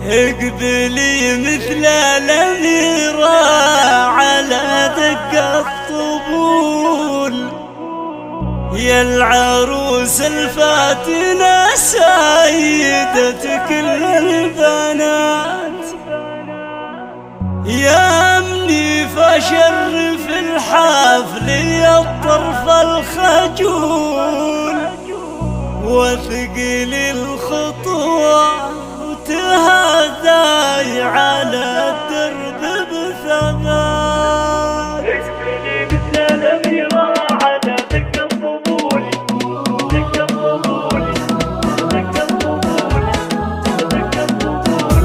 اقبلي مثل الأميرة على دق الطبول، يا العروس الفاتنة سيدة كل البنات، يا أمني فشرف الحفل يا الطرف الخجول، وثقل الخطوة وتهداي على الدرب بثبات. اقبلي مثل الأميرة على دق الطبول، دق الطبول، دق الطبول، دق الطبول،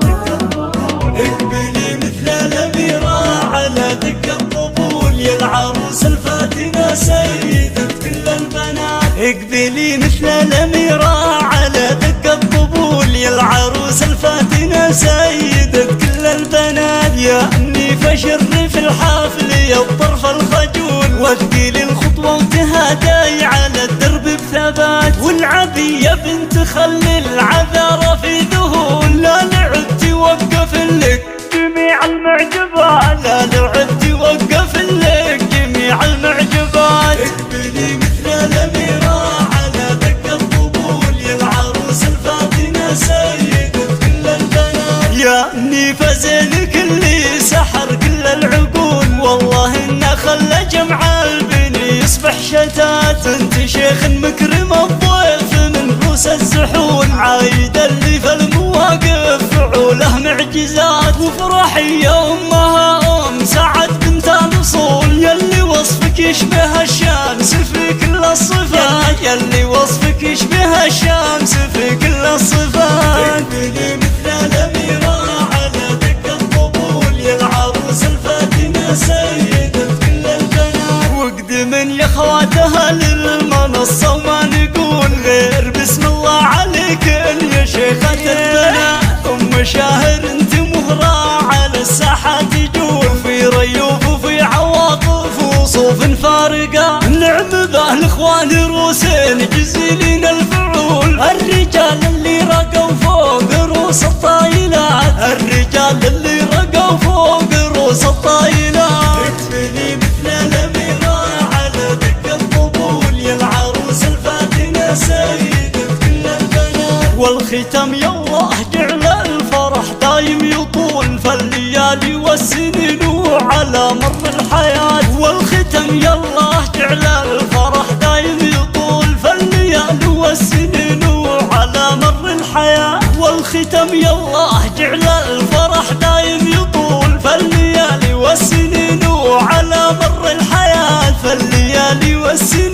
دق الطبول. اقبلي مثل الأميرة على دق الطبول، يا العروس الفاتنة سيدة كل البنات. اقبلي مثل الأميرة على دق الطبول، يا العروس الفاتنة سيدة كل البنات، يا أمني فشرف الحفل يا الطرف الخجول، واثقلي الخطوة وتهداي على الدرب بثبات، والعبي يا بنت خلي العذارى في ذهول، لا لعبتي وقف لك جميع المعجبات، لا لعبتي وقف لك جميع المعجبات. اقبلي مثل الأميرة على دق الطبول، يا العروس الفاتنة سيدة كل البنات، يا أمني فزينك اللي سحر كل العقول، والله إنه خلى جمع البني يصبح شتات، انت شيخ مكرم الضيف من روس الزحول، عايد اللي في المواقف فعوله معجزات، وفرحي يا أمها أم سعد بنت الأصول، يلي وصفك يشبه الشمس في كل الصفات، يلي وصفك يشبه الشمس في كل الصفات. اقبلي مثل الأميرة على دق الطبول، يا العروس الفاتنة سيدة كل البنات، واقدمن يا خواتها للمنصة وما نقول غير بسم الله عليك يا شيخة البنات، أم شاهر انت مهرة على الساحة تجول، في ريوف وفي عواطف وصوف فارقة، نعم به الاخوان روسين جزيلين الفعول، الرجال اللي رقوا فوق روس الطايلات، الرجال اللي رقوا فوق روس الطايلات. اقبلي مثل الأميرة على دق الطبول، يا العروس الفاتنة سيدة كل البنات، والختام يا الله جعل الفرح دايم يطول، فالليالي والسنين وعلى مر الحياة، والختام يا الله جعل الفرح دايم يطول، فالليالي والسنين وعلى مر الحياة، والختام يا الله جعل الفرح دايم يطول، فالليالي والسنين وعلى مر الحياة، فالليالي والسنين